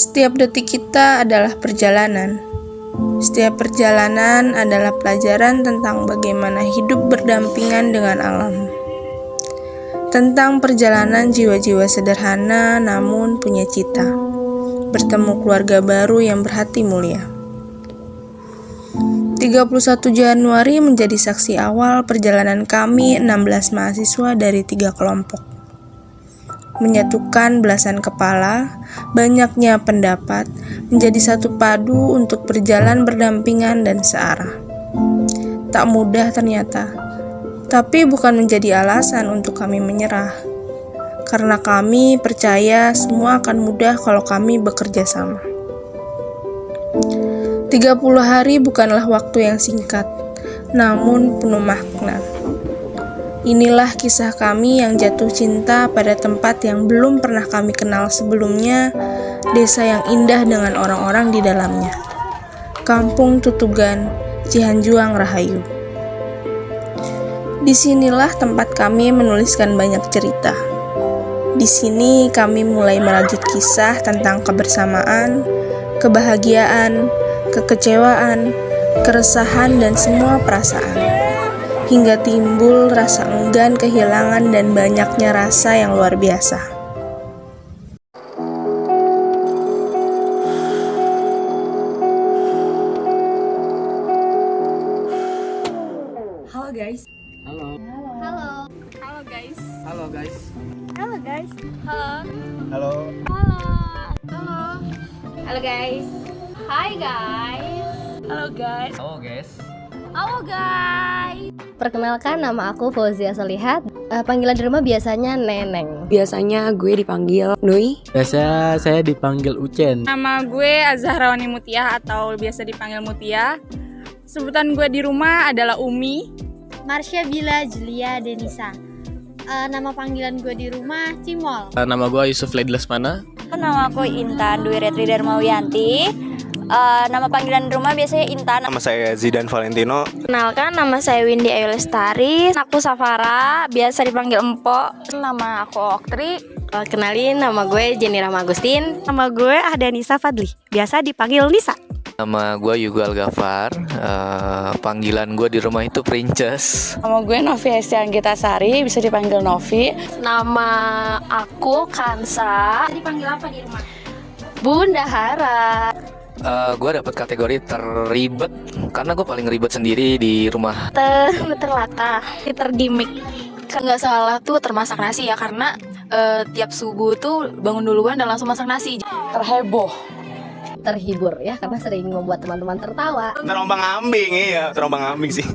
Setiap detik kita adalah perjalanan. Setiap perjalanan adalah pelajaran tentang bagaimana hidup berdampingan dengan alam. Tentang perjalanan jiwa-jiwa sederhana namun punya cita. Bertemu keluarga baru yang berhati mulia. 31 Januari menjadi saksi awal perjalanan kami 16 mahasiswa dari 3 kelompok. Menyatukan belasan kepala, banyaknya pendapat, menjadi satu padu untuk berjalan berdampingan dan searah. Tak mudah ternyata, tapi bukan menjadi alasan untuk kami menyerah. Karena kami percaya semua akan mudah kalau kami bekerja sama. 30 hari bukanlah waktu yang singkat, namun penuh makna. Inilah kisah kami yang jatuh cinta pada tempat yang belum pernah kami kenal sebelumnya, desa yang indah dengan orang-orang di dalamnya. Kampung Tutugan, Cihanjuang Rahayu. Disinilah tempat kami menuliskan banyak cerita. Di sini kami mulai merajut kisah tentang kebersamaan, kebahagiaan, kekecewaan, keresahan, dan semua perasaan. Hingga timbul rasa enggan kehilangan dan banyaknya rasa yang luar biasa. Halo guys. Halo. Halo. Halo guys. Halo guys. Halo guys. Halo. Halo. Halo. Halo. Halo guys. Hai guys. Halo guys. Halo guys. Halo guys. Perkenalkan, nama aku Fauzia Solihat. Panggilan di rumah biasanya Neneng. Biasanya gue dipanggil Nui. Biasa saya dipanggil Ucen. Nama gue Azahrawani Mutia atau biasa dipanggil Mutia. Sebutan gue di rumah adalah Umi. Marsha Bila Julia Denisa. Nama panggilan gue di rumah Cimol. Nama gue Yusuf Lady Lesmana. Nama aku Intan Dwi Retri Darmawiyanti. Nama panggilan di rumah biasanya Intan. Nama saya Zidan Valentino. Kenalkan, nama saya Windy Ayu Lestari. Aku Safara, biasa dipanggil Empok. Nama aku Oktri. Kenalin, nama gue Jenny Rahma Agustin. Nama gue Ahdanisa Fadli, biasa dipanggil Nisa. Nama gue Yugal Gafar. Panggilan gue di rumah itu Princess. Nama gue Novi Hestian Gita Sari, bisa dipanggil Novi. Nama aku Kansa. Dipanggil apa di rumah? Bunda Hara. Gue dapat kategori terribet karena gue paling ribet sendiri di rumah. Terlatah. Tergimik. Nggak salah tuh termasak nasi ya, karena tiap subuh tuh bangun duluan dan langsung masak nasi. Terheboh. Terhibur ya, karena sering membuat teman-teman tertawa. Terombang-ambing, iya, terombang-ambing sih.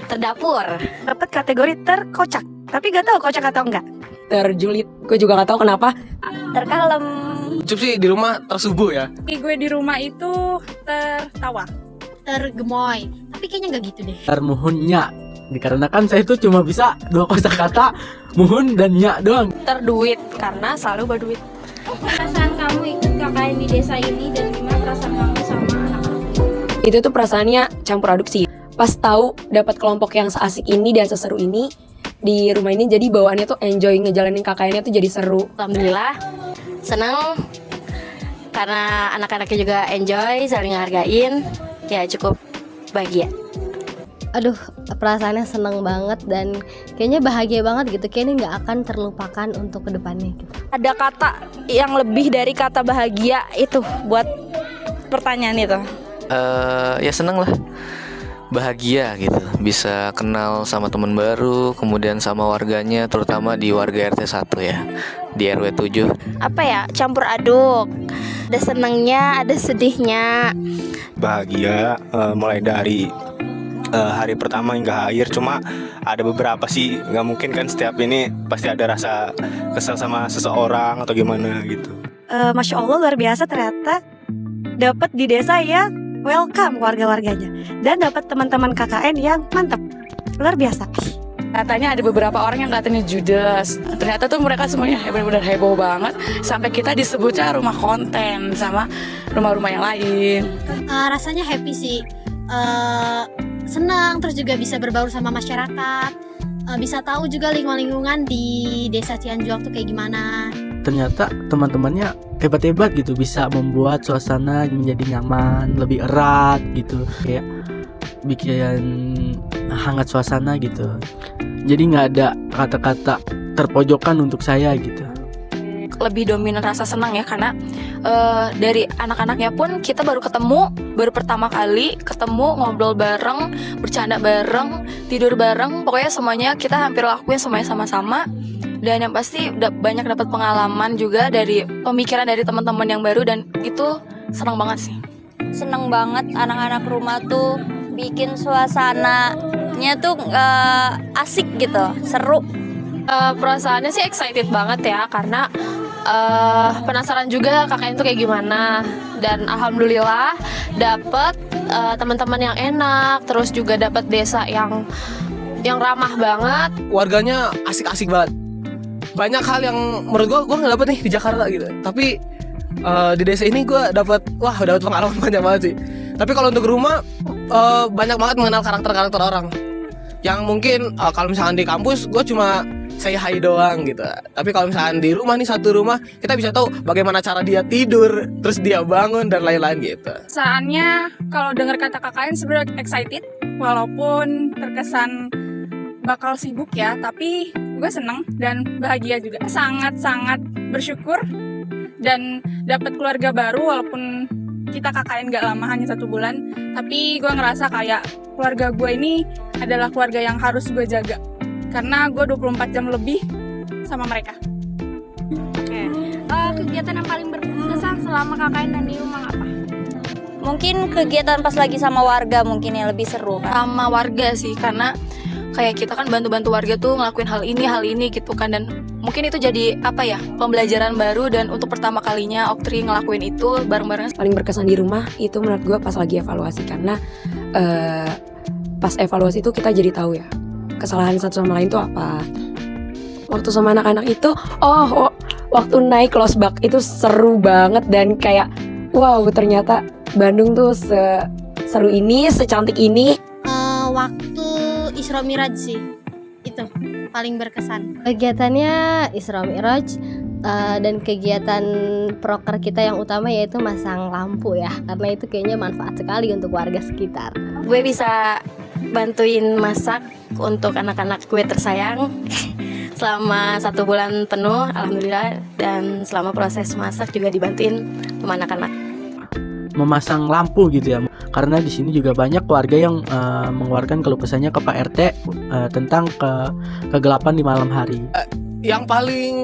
Terdapur. Dapat kategori terkocak, tapi gak tahu kocak atau enggak. Terjulit. Gue juga gak tahu kenapa. Terkalem. Ucup sih di rumah tersubuh ya. Gue di rumah itu tertawa. Tergemoy. Tapi kayaknya nggak gitu deh. Termuhunnya. Dikarenakan saya itu cuma bisa 2 kosakata, muhun dan nya doang. Terduit, karena selalu berduit. Perasaan kamu ikut KKN di desa ini dan gimana perasaan kamu sama anak-anak? Itu tuh perasaannya campur aduk sih. Pas tahu dapat kelompok yang seasik ini dan seseru ini di rumah ini, jadi bawaannya tuh enjoy, ngejalanin KKN-nya tuh jadi seru. Alhamdulillah, senang karena anak-anaknya juga enjoy, saling hargain. Ya cukup bahagia. Aduh, perasaannya seneng banget dan kayaknya bahagia banget gitu. Kayaknya nggak akan terlupakan untuk kedepannya gitu. Ada kata yang lebih dari kata bahagia itu buat pertanyaan itu. Ya seneng lah. Bahagia gitu, bisa kenal sama teman baru, kemudian sama warganya, terutama di warga RT 1 ya, di RW 7. Apa ya, campur aduk. Ada senengnya, ada sedihnya. Bahagia mulai dari hari pertama hingga akhir. Cuma ada beberapa sih, nggak mungkin kan setiap ini pasti ada rasa kesel sama seseorang atau gimana gitu. Masya Allah, luar biasa ternyata dapat di desa yang welcome warga-warganya dan dapat teman-teman KKN yang mantap, luar biasa. Katanya ada beberapa orang yang katanya judes. Ternyata tuh mereka semuanya benar-benar heboh banget. Sampai kita disebutnya rumah konten sama rumah-rumah yang lain. Rasanya happy sih. Senang, terus juga bisa berbaur sama masyarakat. Bisa tahu juga lingkungan di desa Cihanjuang tuh kayak gimana. ternyata teman-temannya hebat-hebat gitu, bisa membuat suasana menjadi nyaman, lebih erat gitu, kayak bikin hangat suasana gitu. Jadi nggak ada kata-kata terpojokan untuk saya gitu. Lebih dominan rasa senang ya, karena dari anak-anaknya pun kita baru pertama kali ketemu, ngobrol bareng, bercanda bareng, tidur bareng, pokoknya semuanya kita hampir lakuin semuanya sama-sama. Dan yang pasti banyak dapat pengalaman juga dari pemikiran dari teman-teman yang baru, dan itu senang banget sih. Seneng banget anak-anak rumah tuh bikin suasananya tuh asik gitu, seru. Perasaannya sih excited banget ya, karena penasaran juga KKN itu kayak gimana. Dan alhamdulillah dapet teman-teman yang enak, terus juga dapet desa yang ramah banget. Warganya asik-asik banget. Banyak hal yang menurut gue nggak dapet nih di Jakarta gitu. Tapi di desa ini gue dapet pengalaman banyak banget sih. Tapi kalau untuk rumah banyak banget mengenal karakter-karakter orang. Yang mungkin kalau misalkan di kampus gue cuma say hi doang gitu. Tapi kalau misalkan di rumah nih, satu rumah, kita bisa tahu bagaimana cara dia tidur, terus dia bangun dan lain-lain gitu. Saatnya kalau dengar kata KKN sebenarnya excited, walaupun terkesan bakal sibuk ya, tapi gue seneng dan bahagia juga. Sangat-sangat bersyukur dan dapat keluarga baru, walaupun kita KKN gak lama, hanya 1 bulan, tapi gue ngerasa kayak keluarga gue ini adalah keluarga yang harus gue jaga, karena gue 24 jam lebih sama mereka. Kegiatan yang paling berkesan selama KKN dan di rumah apa? Mungkin kegiatan pas lagi sama warga mungkin yang lebih seru kan? Sama warga sih, karena kayak kita kan bantu-bantu warga tuh ngelakuin hal ini gitu kan, dan mungkin itu jadi pembelajaran baru, dan untuk pertama kalinya Oktri ngelakuin itu bareng-bareng. Paling berkesan di rumah itu menurut gue pas lagi evaluasi, karena pas evaluasi itu kita jadi tahu ya kesalahan satu sama lain tuh apa. Waktu sama anak-anak itu waktu naik losbak itu seru banget, dan kayak wow, ternyata Bandung tuh seru ini, secantik ini. Waktu Isra Miraj sih, itu paling berkesan. Kegiatannya Isra Miraj, dan kegiatan proker kita yang utama yaitu masang lampu ya, karena itu kayaknya manfaat sekali untuk warga sekitar. Gue bisa bantuin masak untuk anak-anak gue tersayang selama 1 bulan penuh, alhamdulillah. Dan selama proses masak juga dibantuin sama anak-anak. Memasang lampu gitu ya, karena di sini juga banyak warga yang mengeluarkan keluh kesahnya ke Pak RT tentang kegelapan di malam hari. Yang paling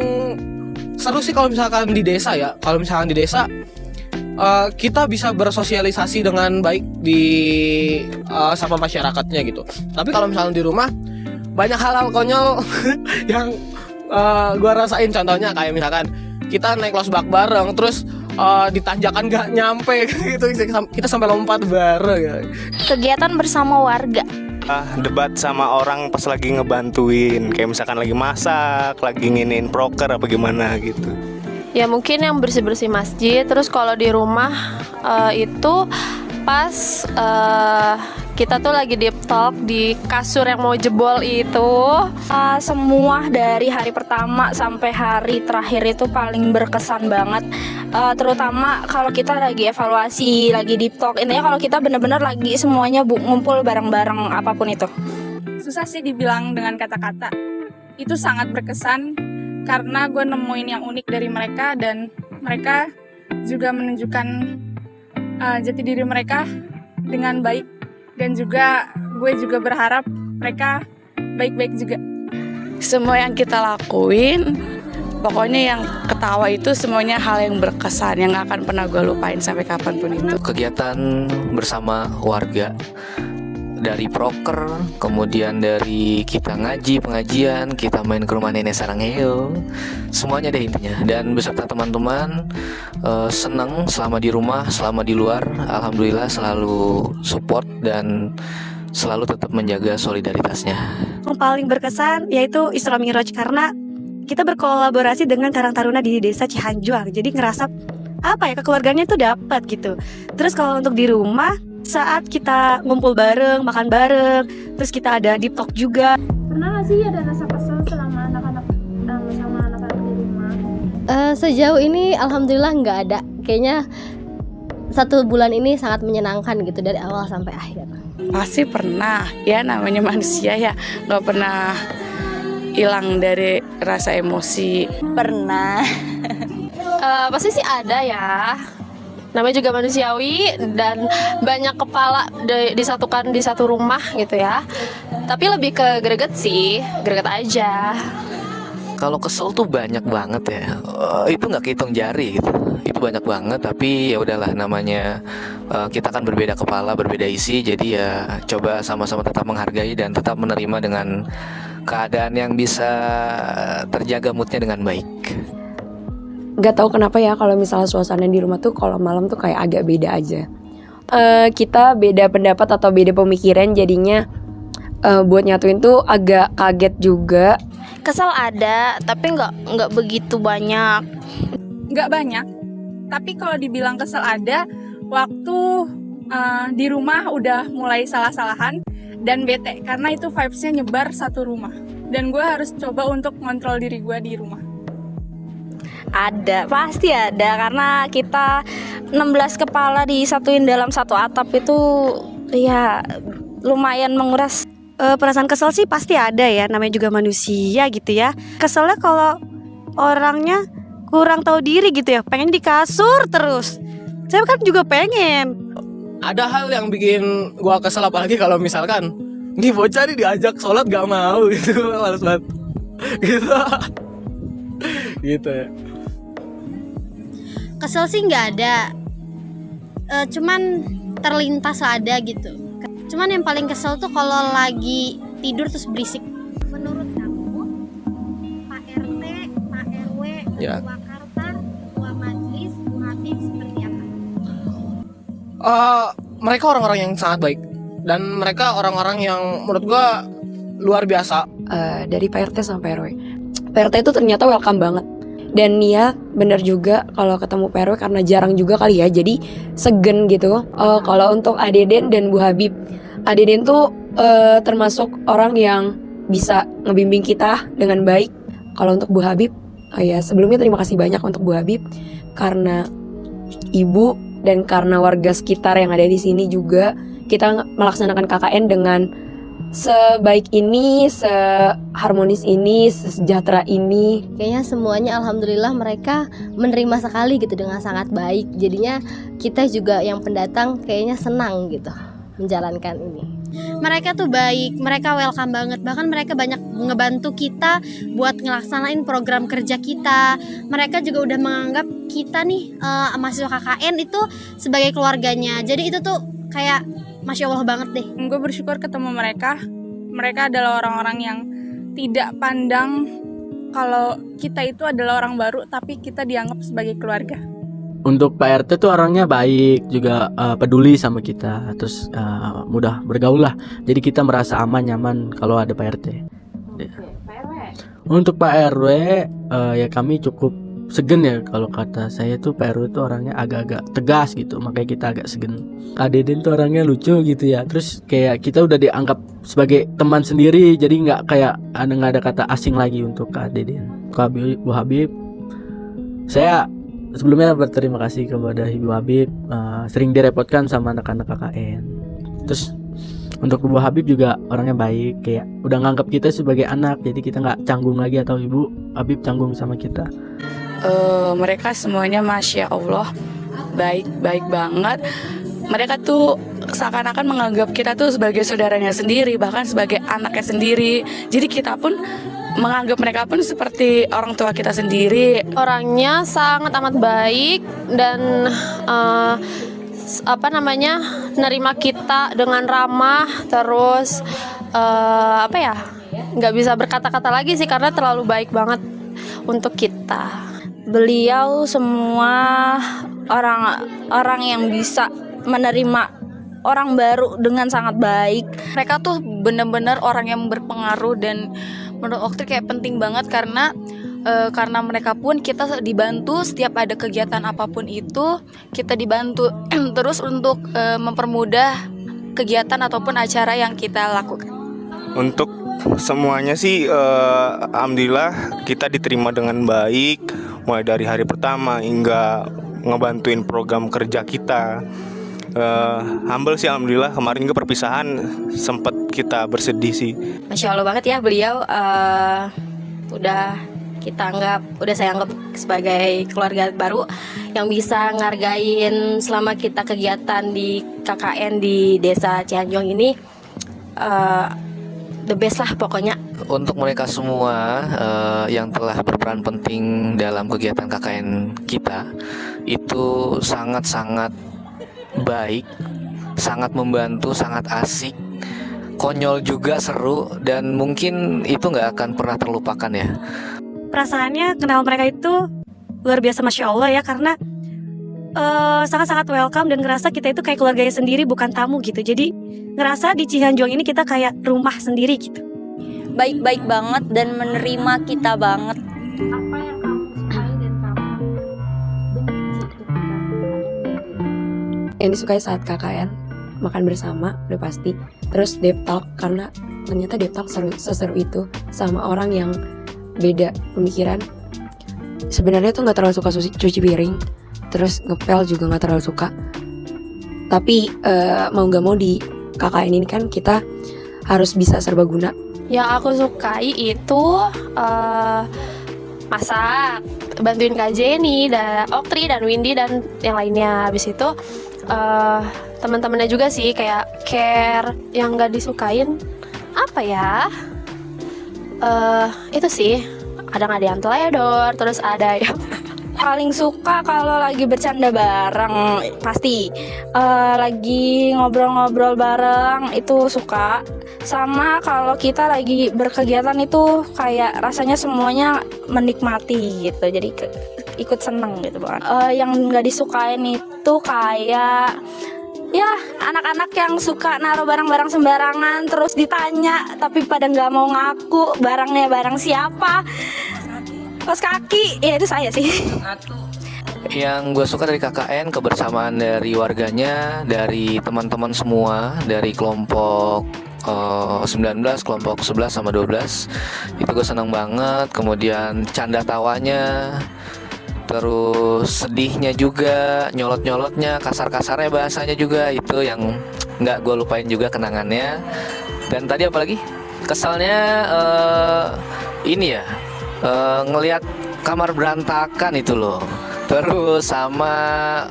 seru sih kalau misalkan di desa ya, kalau misalkan di desa kita bisa bersosialisasi dengan baik sama masyarakatnya gitu. Tapi kalau misalkan di rumah banyak hal-hal konyol yang gua rasain. Contohnya kayak misalkan kita naik losbak bareng, terus di tanjakan gak nyampe gitu, kita sampai lompat bareng gitu. Kegiatan bersama warga. Debat sama orang pas lagi ngebantuin, kayak misalkan lagi masak, lagi nginin proker apa gimana gitu. Ya mungkin yang bersih-bersih masjid. Terus kalau di rumah itu pas kita tuh lagi deep talk di kasur yang mau jebol itu. Semua dari hari pertama sampai hari terakhir itu paling berkesan banget. Terutama kalau kita lagi evaluasi, lagi deep talk. Intinya kalau kita benar-benar lagi semuanya ngumpul bareng-bareng apapun itu. Susah sih dibilang dengan kata-kata. Itu sangat berkesan karena gue nemuin yang unik dari mereka, dan mereka juga menunjukkan jati diri mereka dengan baik, dan juga gue juga berharap mereka baik-baik juga. Semua yang kita lakuin, pokoknya yang ketawa itu semuanya hal yang berkesan, yang gak akan pernah gue lupain sampai kapanpun itu. Kegiatan bersama warga, dari proker, kemudian dari kita ngaji, pengajian, kita main ke rumah nenek Sarangheyo, semuanya deh intinya. Dan beserta teman-teman senang selama di rumah, selama di luar, alhamdulillah selalu support dan selalu tetap menjaga solidaritasnya. Yang paling berkesan yaitu Isra Miraj, karena kita berkolaborasi dengan Karang Taruna di desa Cihanjuang. Jadi ngerasa kekeluarganya tuh dapat gitu. Terus kalau untuk di rumah, saat kita ngumpul bareng, makan bareng, terus kita ada deep talk juga. Pernah gak sih ada rasa kesel selama anak-anak sama anak-anak di rumah? Sejauh ini alhamdulillah nggak ada. Kayaknya 1 bulan ini sangat menyenangkan gitu dari awal sampai akhir. Pasti pernah, ya namanya manusia ya, nggak pernah hilang dari rasa emosi. Pernah. Pasti sih ada ya. Namanya juga manusiawi dan banyak kepala disatukan di satu rumah gitu ya. Tapi lebih ke greget sih, greget aja. Kalau kesel tuh banyak banget ya. Itu nggak kehitung jari gitu. Itu banyak banget, tapi ya udahlah, namanya kita kan berbeda kepala, berbeda isi, jadi ya coba sama-sama tetap menghargai dan tetap menerima dengan keadaan yang bisa terjaga moodnya dengan baik. Gak tahu kenapa ya kalau misalnya suasana di rumah tuh kalau malam tuh kayak agak beda aja. Kita beda pendapat atau beda pemikiran, jadinya buat nyatuin tuh agak kaget juga. Kesal ada, tapi nggak begitu banyak. Nggak banyak, tapi kalau dibilang kesel ada, waktu di rumah udah mulai salah-salahan dan bete karena itu vibes-nya nyebar satu rumah. Dan gue harus coba untuk ngontrol diri gue di rumah. Ada, pasti ada, karena kita 16 kepala disatuin dalam satu atap itu ya lumayan menguras. Perasaan kesel sih pasti ada ya, namanya juga manusia gitu ya. Keselnya kalau orangnya kurang tahu diri gitu ya, pengen di kasur terus. Saya kan juga pengen. Ada hal yang bikin gua kesel, apalagi kalau misalkan nih bocah nih diajak sholat gak mau gitu, males banget gitu. Gitu ya. Kesel sih nggak ada, cuman terlintas ada gitu. Cuman yang paling kesel tuh kalau lagi tidur terus berisik. Menurut kamu, Pak RT, Pak RW, Ya. Ketua Kartar, Ketua Majelis, Bu Habib seperti apa? Mereka orang-orang yang sangat baik, dan mereka orang-orang yang menurut gua luar biasa. Dari Pak RT sampai RW, Pak RT itu ternyata welcome banget. Dan ya bener juga kalau ketemu Pak RW karena jarang juga kali ya, jadi segen gitu. Kalau untuk Adeden dan Bu Habib, Adeden tuh termasuk orang yang bisa ngebimbing kita dengan baik. Kalau untuk Bu Habib, ya sebelumnya terima kasih banyak untuk Bu Habib karena ibu dan karena warga sekitar yang ada di sini juga kita melaksanakan KKN dengan sebaik ini, seharmonis ini, sesejahtera ini. Kayaknya semuanya alhamdulillah mereka menerima sekali gitu dengan sangat baik. Jadinya kita juga yang pendatang kayaknya senang gitu menjalankan ini. Mereka tuh baik, mereka welcome banget. Bahkan mereka banyak ngebantu kita buat ngelaksanain program kerja kita. Mereka juga udah menganggap kita nih mahasiswa KKN itu sebagai keluarganya. Jadi itu tuh kayak Masya Allah banget deh. Gue bersyukur ketemu mereka. Mereka adalah orang-orang yang tidak pandang kalau kita itu adalah orang baru, tapi kita dianggap sebagai keluarga. Untuk Pak RT tuh orangnya baik, juga peduli sama kita, terus mudah bergaul lah. Jadi kita merasa aman, nyaman kalau ada Pak RT. Untuk Pak RW ya kami cukup segen ya, kalau kata saya tuh Pak RW tuh orangnya agak-agak tegas gitu, makanya kita agak segen. Kak Deden tuh orangnya lucu gitu ya, terus kayak kita udah dianggap sebagai teman sendiri, jadi nggak ada kata asing lagi untuk Kak Deden. Kak Bu Habib, saya sebelumnya berterima kasih kepada Ibu Habib, sering direpotkan sama anak-anak KKN. Terus untuk Bu Habib juga orangnya baik, kayak udah nganggap kita sebagai anak, jadi kita nggak canggung lagi atau Ibu Habib canggung sama kita. Mereka semuanya Masya Allah baik banget. Mereka tuh seakan-akan menganggap kita tuh sebagai saudaranya sendiri, bahkan sebagai anaknya sendiri. Jadi kita pun menganggap mereka pun seperti orang tua kita sendiri. Orangnya sangat amat baik dan nerima kita dengan ramah, terus nggak bisa berkata-kata lagi sih karena terlalu baik banget untuk kita. Beliau semua orang yang bisa menerima orang baru dengan sangat baik. Mereka tuh benar-benar orang yang berpengaruh dan menurut Oktri kayak penting banget karena mereka pun kita dibantu setiap ada kegiatan apapun itu kita dibantu terus untuk mempermudah kegiatan ataupun acara yang kita lakukan. Untuk semuanya sih alhamdulillah kita diterima dengan baik, mulai dari hari pertama hingga ngebantuin program kerja kita. Humble sih alhamdulillah. Kemarin juga perpisahan sempat kita bersedih sih. Masya Allah banget ya beliau, udah saya anggap sebagai keluarga baru yang bisa ngargain selama kita kegiatan di KKN di Desa Cihanjuang ini. The best lah pokoknya. Untuk mereka semua yang telah berperan penting dalam kegiatan KKN kita, itu sangat-sangat baik, sangat membantu, sangat asik, konyol juga, seru, dan mungkin itu nggak akan pernah terlupakan ya. Perasaannya kenal mereka itu luar biasa, Masya Allah ya, karena sangat-sangat welcome dan ngerasa kita itu kayak keluarganya sendiri, bukan tamu gitu. Jadi ngerasa di Cihanjuang ini kita kayak rumah sendiri gitu. Baik-baik banget dan menerima kita banget. Apa yang kamu sukai dan kamu benci? Yang disukai saat KKN, makan bersama udah pasti. Terus deep talk, karena ternyata deep talk seseru itu sama orang yang beda pemikiran. Sebenarnya tuh nggak terlalu suka cuci piring, terus ngepel juga nggak terlalu suka. Tapi mau nggak mau di KKN ini kan kita harus bisa serbaguna. Yang aku sukai itu masak, bantuin Kak Jenny, Oktri dan Windy dan yang lainnya. Habis itu teman-temannya juga sih kayak care. Yang nggak disukain apa ya? Itu sih kadang ada yang teledor, terus ada yang paling suka kalau lagi bercanda bareng, pasti lagi ngobrol-ngobrol bareng itu suka. Sama kalau kita lagi berkegiatan itu kayak rasanya semuanya menikmati gitu, jadi ikut seneng gitu banget. Yang nggak disukain itu kayak ya anak-anak yang suka naruh barang-barang sembarangan terus ditanya tapi pada nggak mau ngaku barangnya barang siapa. Kaos kaki, ya itu saya sih. Yang gue suka dari KKN, kebersamaan dari warganya, dari teman-teman semua, dari kelompok 19, kelompok 11 sama 12. Itu gue senang banget. Kemudian canda tawanya, terus sedihnya juga, nyolot-nyolotnya, kasar-kasarnya bahasanya juga, itu yang nggak gue lupain juga kenangannya. Dan tadi apa lagi? Kesalnya ini ya, ngelihat kamar berantakan itu loh. Terus sama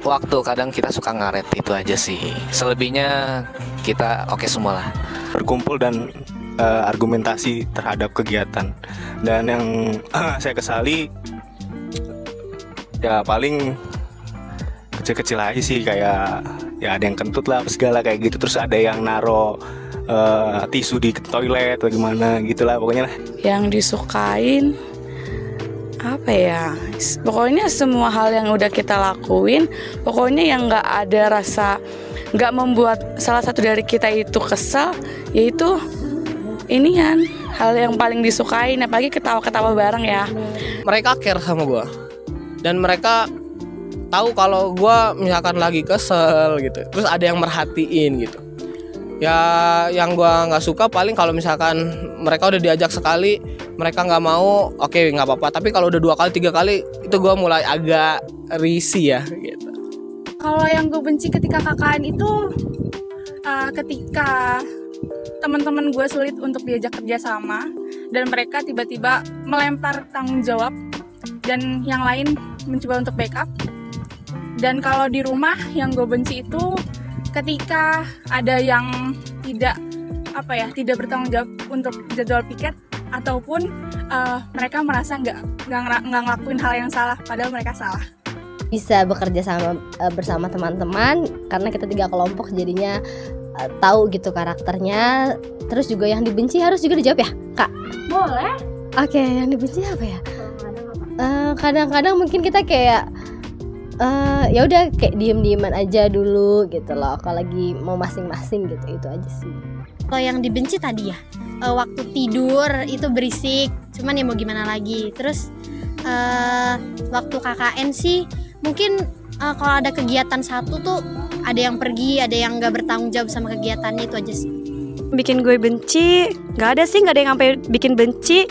waktu kadang kita suka ngaret, itu aja sih. Selebihnya kita oke semua lah. Berkumpul dan argumentasi terhadap kegiatan. Dan yang saya kesali ya paling kecil-kecil aja sih, kayak ya ada yang kentut lah segala kayak gitu. Terus ada yang naro tisu di toilet atau gimana gitulah pokoknya lah. Yang disukain apa ya, pokoknya semua hal yang udah kita lakuin, pokoknya yang nggak ada rasa, nggak membuat salah satu dari kita itu kesal, yaitu inian hal yang paling disukain, apalagi ketawa-ketawa bareng ya. Mereka care sama gue, dan mereka tahu kalau gue misalkan lagi kesel gitu, terus ada yang merhatiin gitu. Ya yang gue nggak suka paling kalau misalkan mereka udah diajak sekali mereka nggak mau, oke nggak apa-apa. Tapi kalau udah 2 kali 3 kali itu gue mulai agak risih ya gitu. Kalau yang gue benci ketika KKN itu ketika teman-teman gue sulit untuk diajak kerja sama dan mereka tiba-tiba melempar tanggung jawab dan yang lain mencoba untuk backup. Dan kalau di rumah yang gue benci itu ketika ada yang tidak bertanggung jawab untuk jadwal piket, ataupun mereka merasa nggak ngelakuin hal yang salah padahal mereka salah. Bisa bekerja sama bersama teman-teman karena kita 3 kelompok, jadinya tahu gitu karakternya. Terus juga yang dibenci harus juga dijawab ya, Kak? Boleh. Oke, yang dibenci apa ya? Kadang-kadang mungkin kita kayak ya udah kayak diem-dieman aja dulu gitu loh, kalau lagi mau masing-masing gitu, itu aja sih. Kalau yang dibenci tadi ya, waktu tidur itu berisik, cuman ya mau gimana lagi. Terus waktu KKN sih mungkin kalau ada kegiatan satu tuh ada yang pergi, ada yang nggak bertanggung jawab sama kegiatannya, itu aja sih. bikin gue benci, nggak ada yang sampai bikin benci.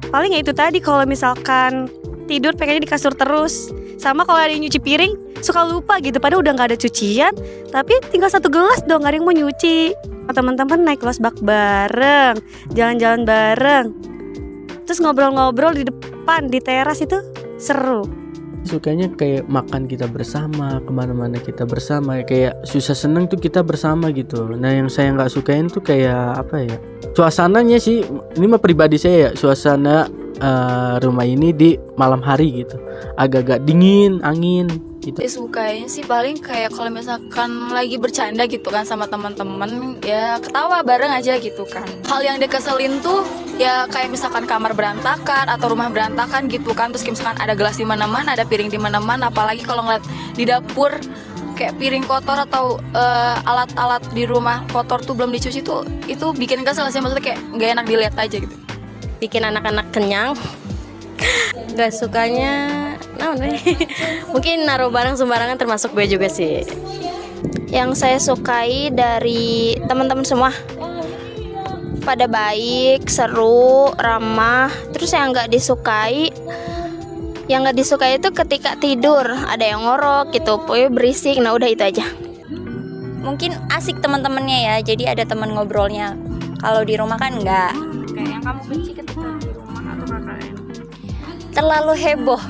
Paling ya itu tadi, kalau misalkan tidur pengennya di kasur terus. Sama kalau ada yang nyuci piring suka lupa gitu, padahal udah nggak ada cucian, tapi tinggal 1 gelas dong, nggak ada yang mau nyuci. Teman-teman naik losbak bareng, jalan-jalan bareng, terus ngobrol-ngobrol di depan di teras, itu seru. Sukanya kayak makan kita bersama, kemana-mana kita bersama, kayak susah seneng tuh kita bersama gitu. Nah yang saya nggak sukain tuh kayak apa ya, suasananya sih, ini mah pribadi saya ya, suasana rumah ini di malam hari gitu, agak-agak dingin, angin gitu. Sukanya sih paling kayak kalau misalkan lagi bercanda gitu kan sama teman-teman, ya ketawa bareng aja gitu kan. Hal yang dikeselin tuh ya kayak misalkan kamar berantakan atau rumah berantakan gitu kan, terus kayak misalkan ada gelas di mana-mana, ada piring di mana-mana, apalagi kalau ngeliat di dapur kayak piring kotor atau alat-alat di rumah kotor tuh belum dicuci tuh, itu bikin kesel sih, maksudnya kayak nggak enak dilihat aja gitu. Bikin anak-anak kenyang. Gak sukanya mungkin naruh barang sembarangan, termasuk gue juga sih. Yang saya sukai dari teman-teman semua, pada baik, seru, ramah. Terus yang nggak disukai itu ketika tidur ada yang ngorok gitu, pokoknya berisik. Nah udah itu aja. Mungkin asik teman-temannya ya, jadi ada teman ngobrolnya. Kalau di rumah kan enggak. Kayak yang kamu benci ketika di rumah atau KKN? Terlalu heboh.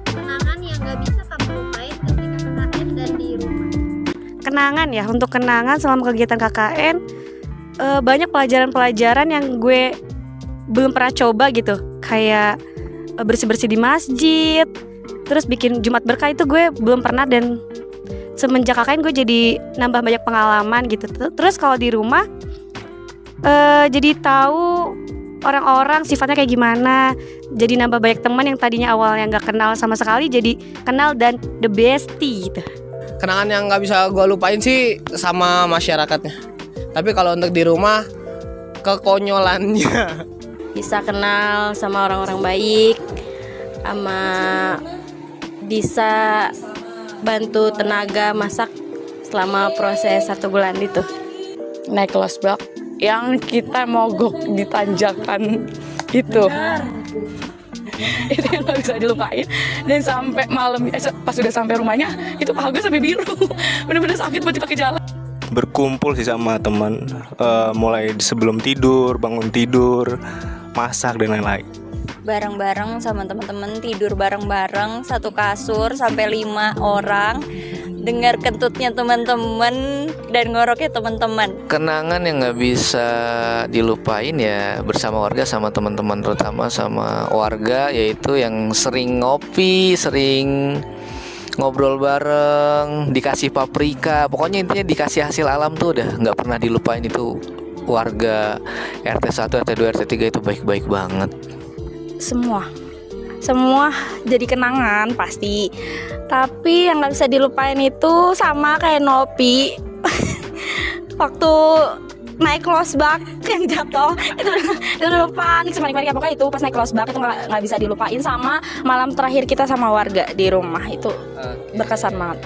Kenangan yang nggak bisa kamu lupain ketika KKN dan di rumah. Kenangan ya, untuk kenangan selama kegiatan KKN, banyak pelajaran-pelajaran yang gue belum pernah coba gitu. Kayak bersih-bersih di masjid, terus bikin Jumat Berkah, itu gue belum pernah, dan semenjak KKN gue jadi nambah banyak pengalaman gitu. Terus kalau di rumah jadi tahu orang-orang sifatnya kayak gimana, jadi nambah banyak teman yang tadinya awalnya nggak kenal sama sekali jadi kenal dan the bestie gitu. Kenangan yang nggak bisa gue lupain sih sama masyarakatnya. Tapi kalau untuk di rumah, kekonyolannya. Bisa kenal sama orang-orang baik, sama bisa bantu tenaga masak selama proses 1 bulan itu. Naik losbak yang kita mogok di tanjakan itu. Itu yang gak bisa dilupain. Dan sampai malam, pas sudah sampai rumahnya, itu paha gue sampai biru. Bener-bener sakit buat dipakai jalan. Berkumpul sih sama teman, mulai sebelum tidur, bangun tidur, masak dan lain-lain. Bareng-bareng sama teman-teman, tidur bareng-bareng satu kasur sampai 5 orang, dengar kentutnya teman-teman dan ngoroknya teman-teman. Kenangan yang nggak bisa dilupain ya bersama warga, sama teman-teman, terutama sama warga, yaitu yang sering ngopi, sering ngobrol bareng, dikasih paprika, pokoknya intinya dikasih hasil alam tuh udah nggak pernah dilupain. Itu warga RT 1, RT 2, RT 3 itu baik-baik banget. Semua jadi kenangan pasti. Tapi yang nggak bisa dilupain itu sama kayak Nopi. Waktu naik losbak yang jatuh itu udah lupa nih, panik-panik pokoknya itu pas naik losbak itu nggak bisa dilupain, sama malam terakhir kita sama warga di rumah itu berkesan banget.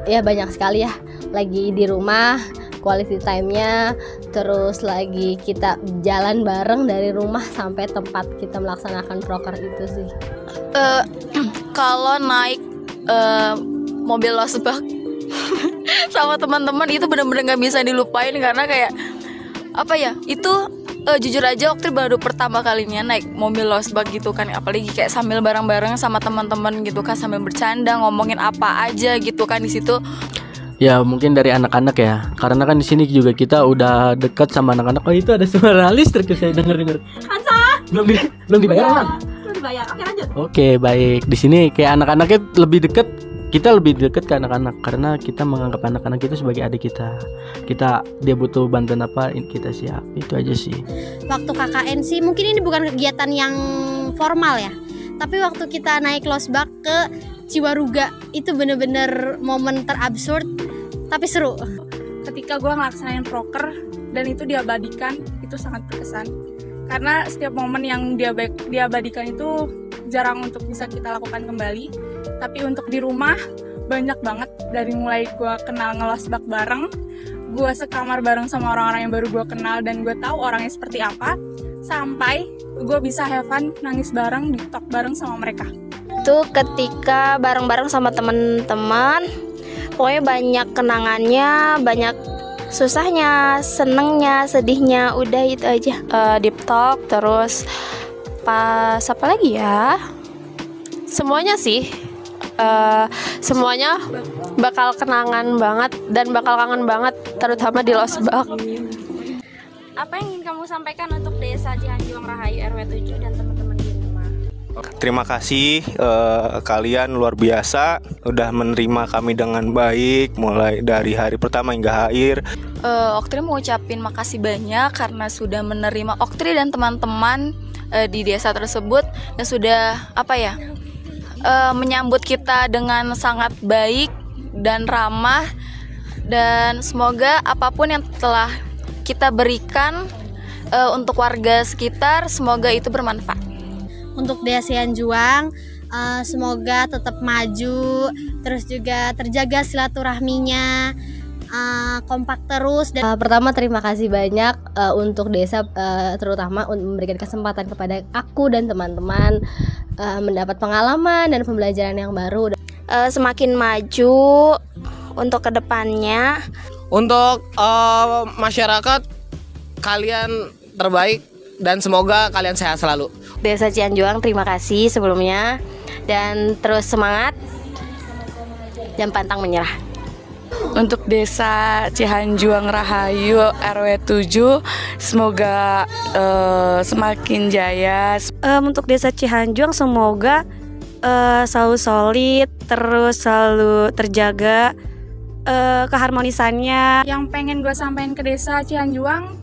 Ya banyak sekali ya, lagi di rumah quality time-nya, terus lagi kita jalan bareng dari rumah sampai tempat kita melaksanakan proker itu sih. Kalau naik mobil losbak sama teman-teman itu benar-benar nggak bisa dilupain, karena kayak apa ya, itu jujur aja waktu baru pertama kalinya naik mobil losbak gitu kan, apalagi kayak sambil bareng-bareng sama teman-teman gitu kan, sambil bercanda ngomongin apa aja gitu kan di situ. Ya mungkin dari anak-anak ya, karena kan di sini juga kita udah dekat sama anak-anak. Oh itu ada suara listrik saya dengar. Hansa? Belum dibayar. Belum dibayar. Oke lanjut. Oke baik, di sini kayak anak-anaknya lebih dekat, kita lebih dekat ke anak-anak karena kita menganggap anak-anak itu sebagai adik kita. Dia butuh bantuan apa, kita siap. Itu aja sih. Waktu KKN sih mungkin ini bukan kegiatan yang formal ya, tapi waktu kita naik losbak ke Ciwaruga itu bener-bener momen terabsurd tapi seru. Ketika gue ngelaksanain proker dan itu diabadikan, itu sangat berkesan. Karena setiap momen yang diabadikan itu jarang untuk bisa kita lakukan kembali. Tapi untuk di rumah banyak banget, dari mulai gue kenal ngelosbak bareng, gue sekamar bareng sama orang-orang yang baru gue kenal dan gue tahu orangnya seperti apa, sampai gue bisa have fun, nangis bareng, di talk bareng sama mereka. Itu ketika bareng-bareng sama teman-teman, pokoknya banyak kenangannya, banyak susahnya, senengnya, sedihnya, udah itu aja. Deep talk, terus pas apa lagi ya? Semuanya sih, semuanya bakal kenangan banget dan bakal kangen banget, terutama di Losbak. Apa yang ingin kamu sampaikan untuk Desa Cihanjuang Rahayu RW 7 dan teman-teman di rumah? Terima kasih, kalian luar biasa udah menerima kami dengan baik mulai dari hari pertama hingga akhir. Oktri mau ucapin makasih banyak karena sudah menerima Oktri dan teman-teman di desa tersebut yang sudah menyambut kita dengan sangat baik dan ramah, dan semoga apapun yang telah kita berikan untuk warga sekitar, semoga itu bermanfaat. Untuk Desa Cihanjuang, semoga tetap maju, terus juga terjaga silaturahminya, kompak terus. Dan pertama terima kasih banyak untuk desa, terutama memberikan kesempatan kepada aku dan teman-teman mendapat pengalaman dan pembelajaran yang baru. Semakin maju untuk kedepannya. Untuk masyarakat, kalian terbaik dan semoga kalian sehat selalu. Desa Cihanjuang terima kasih sebelumnya, dan terus semangat dan pantang menyerah. Untuk Desa Cihanjuang Rahayu RW 7, semoga semakin jaya. Untuk Desa Cihanjuang semoga selalu solid, terus selalu terjaga keharmonisannya. Yang pengen gue sampaikan ke Desa Cihanjuang,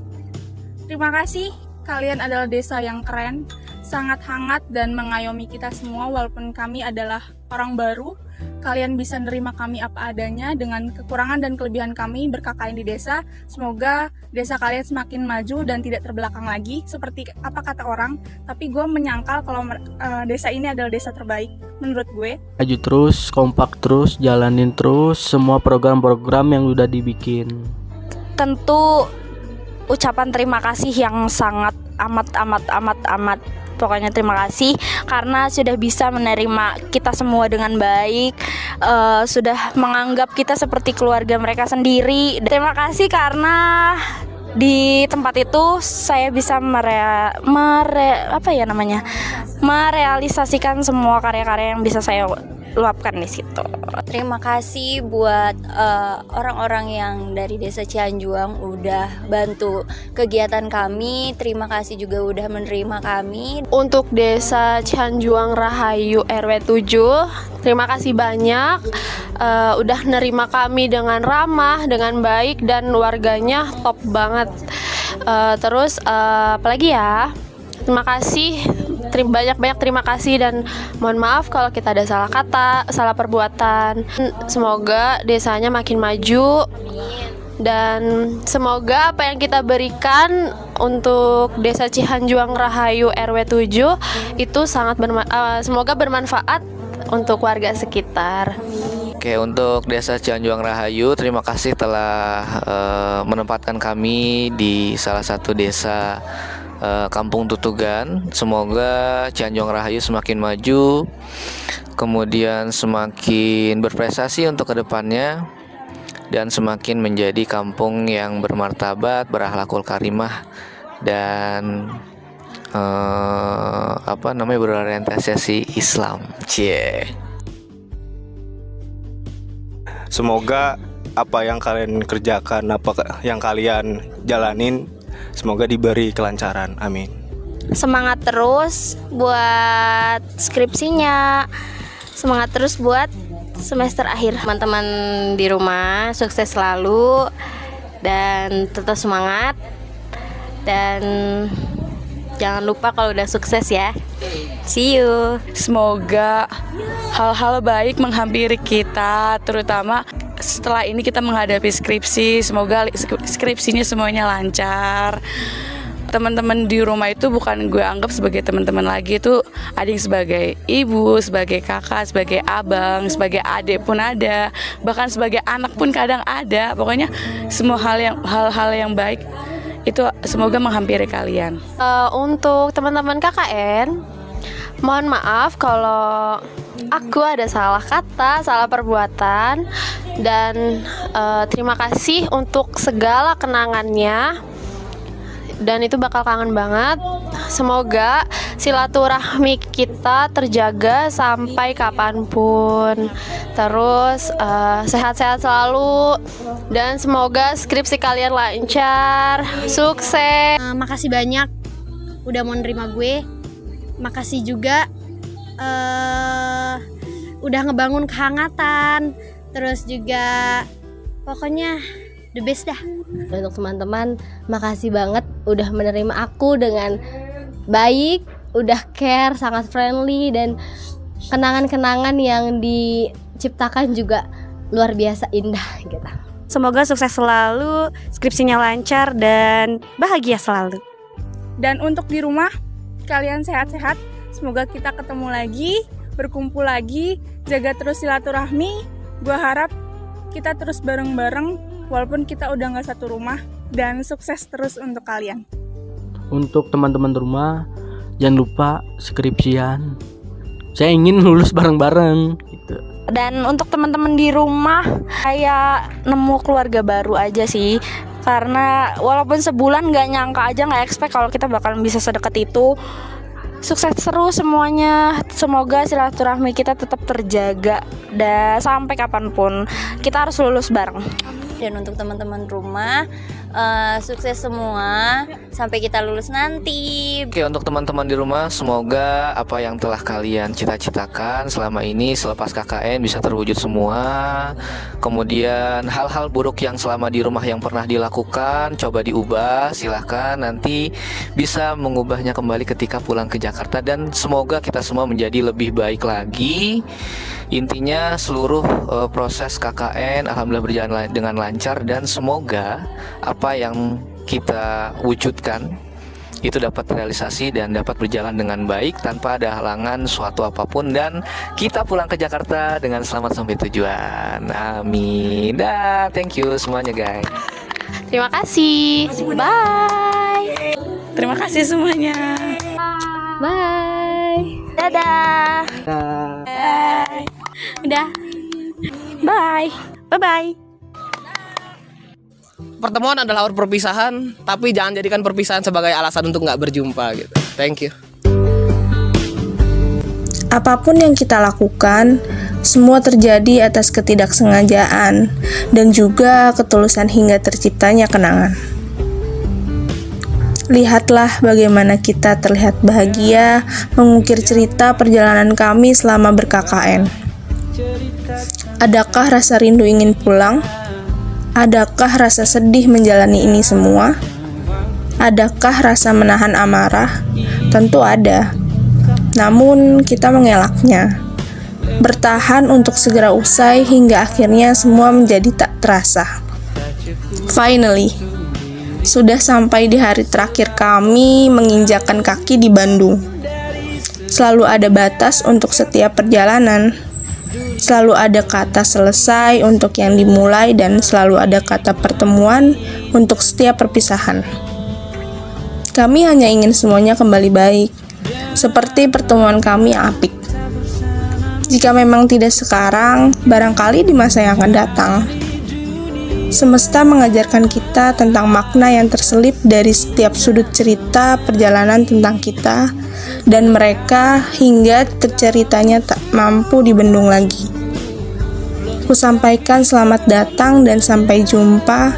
terima kasih, kalian adalah desa yang keren, sangat hangat dan mengayomi kita semua. Walaupun kami adalah orang baru, kalian bisa nerima kami apa adanya dengan kekurangan dan kelebihan kami berKKN di desa. Semoga desa kalian semakin maju dan tidak terbelakang lagi seperti apa kata orang. Tapi gue menyangkal kalau desa ini adalah desa terbaik menurut gue. Maju terus, kompak terus, jalanin terus semua program-program yang udah dibikin. Tentu ucapan terima kasih yang sangat amat pokoknya terima kasih karena sudah bisa menerima kita semua dengan baik, sudah menganggap kita seperti keluarga mereka sendiri. Terima kasih karena di tempat itu saya bisa merealisasikan semua karya-karya yang bisa saya luapkan di situ. Terima kasih buat orang-orang yang dari Desa Cihanjuang udah bantu kegiatan kami. Terima kasih juga udah menerima kami. Untuk Desa Cihanjuang Rahayu RW 7, terima kasih banyak udah nerima kami dengan ramah, dengan baik, dan warganya top banget. Terus apalagi ya, terima kasih, banyak-banyak terima kasih, dan mohon maaf kalau kita ada salah kata, salah perbuatan. Semoga desanya makin maju, dan semoga apa yang kita berikan untuk Desa Cihanjuang Rahayu RW 7 itu sangat semoga bermanfaat untuk warga sekitar. Oke, untuk Desa Cihanjuang Rahayu, terima kasih telah menempatkan kami di salah satu desa Kampung Tutugan. Semoga Cihanjuang Rahayu semakin maju, kemudian semakin berprestasi untuk kedepannya, dan semakin menjadi kampung yang bermartabat, berakhlakul karimah, dan berorientasi Islam. Semoga apa yang kalian kerjakan, apa yang kalian jalanin, semoga diberi kelancaran. Amin. Semangat terus buat skripsinya, semangat terus buat semester akhir. Teman-teman di rumah sukses selalu dan tetap semangat, dan jangan lupa kalau udah sukses ya. See you. Semoga hal-hal baik menghampiri kita, terutama setelah ini kita menghadapi skripsi. Semoga skripsinya semuanya lancar. Teman-teman di rumah itu bukan gue anggap sebagai teman-teman lagi, itu ada yang sebagai ibu, sebagai kakak, sebagai abang, sebagai adik pun ada, bahkan sebagai anak pun kadang ada. Pokoknya semua hal-hal yang baik itu semoga menghampiri kalian. Untuk teman-teman KKN, mohon maaf kalau aku ada salah kata, salah perbuatan, dan terima kasih untuk segala kenangannya. Dan itu bakal kangen banget. Semoga silaturahmi kita terjaga sampai kapanpun. Terus sehat-sehat selalu. Dan semoga skripsi kalian lancar, sukses. Makasih banyak udah mau nerima gue. Makasih juga udah ngebangun kehangatan. Terus juga pokoknya the best dah. Untuk teman-teman, makasih banget udah menerima aku dengan baik, udah care, sangat friendly, dan kenangan-kenangan yang diciptakan juga luar biasa indah gitu. Semoga sukses selalu, skripsinya lancar dan bahagia selalu. Dan untuk di rumah, kalian sehat-sehat. Semoga kita ketemu lagi, berkumpul lagi, jaga terus silaturahmi. Gue harap kita terus bareng-bareng walaupun kita udah gak satu rumah, dan sukses terus untuk kalian. Untuk teman-teman rumah, jangan lupa skripsian. Saya ingin lulus bareng-bareng gitu. Dan untuk teman-teman di rumah, kayak nemu keluarga baru aja sih. Karena walaupun sebulan gak nyangka aja, gak expect kalau kita bakalan bisa sedekat itu. Sukses terus semuanya. Semoga silaturahmi kita tetap terjaga dan sampai kapanpun kita harus lulus bareng. Dan untuk teman-teman rumah, sukses semua sampai kita lulus nanti. Oke, untuk teman-teman di rumah, semoga apa yang telah kalian cita-citakan selama ini selepas KKN bisa terwujud semua. Kemudian hal-hal buruk yang selama di rumah yang pernah dilakukan, coba diubah. Silahkan nanti bisa mengubahnya kembali ketika pulang ke Jakarta. Dan semoga kita semua menjadi lebih baik lagi. Intinya seluruh proses KKN alhamdulillah berjalan dengan lancar, dan semoga apa yang kita wujudkan itu dapat realisasi dan dapat berjalan dengan baik tanpa ada halangan suatu apapun, dan kita pulang ke Jakarta dengan selamat sampai tujuan. Amin. Dah, thank you semuanya guys. Terima kasih. Bye. Terima kasih semuanya. Bye. Dadah. Bye. Udah. Bye. Bye-bye. Pertemuan adalah perpisahan, tapi jangan jadikan perpisahan sebagai alasan untuk nggak berjumpa gitu. Thank you. Apapun yang kita lakukan, semua terjadi atas ketidaksengajaan dan juga ketulusan hingga terciptanya kenangan. Lihatlah bagaimana kita terlihat bahagia mengukir cerita perjalanan kami selama ber-KKN. Adakah rasa rindu ingin pulang? Adakah rasa sedih menjalani ini semua? Adakah rasa menahan amarah? Tentu ada. Namun kita mengelaknya. Bertahan untuk segera usai hingga akhirnya semua menjadi tak terasa. Finally, sudah sampai di hari terakhir kami menginjakkan kaki di Bandung. Selalu ada batas untuk setiap perjalanan. Selalu ada kata selesai untuk yang dimulai, dan selalu ada kata pertemuan untuk setiap perpisahan. Kami hanya ingin semuanya kembali baik, seperti pertemuan kami yang apik. Jika memang tidak sekarang, barangkali di masa yang akan datang. Semesta mengajarkan kita tentang makna yang terselip dari setiap sudut cerita perjalanan tentang kita dan mereka hingga terceritanya tak mampu dibendung lagi. Ku sampaikan selamat datang dan sampai jumpa,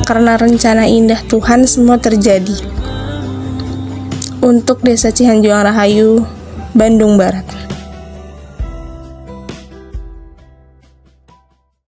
karena rencana indah Tuhan semua terjadi. Untuk Desa Cihanjuang Rahayu, Bandung Barat.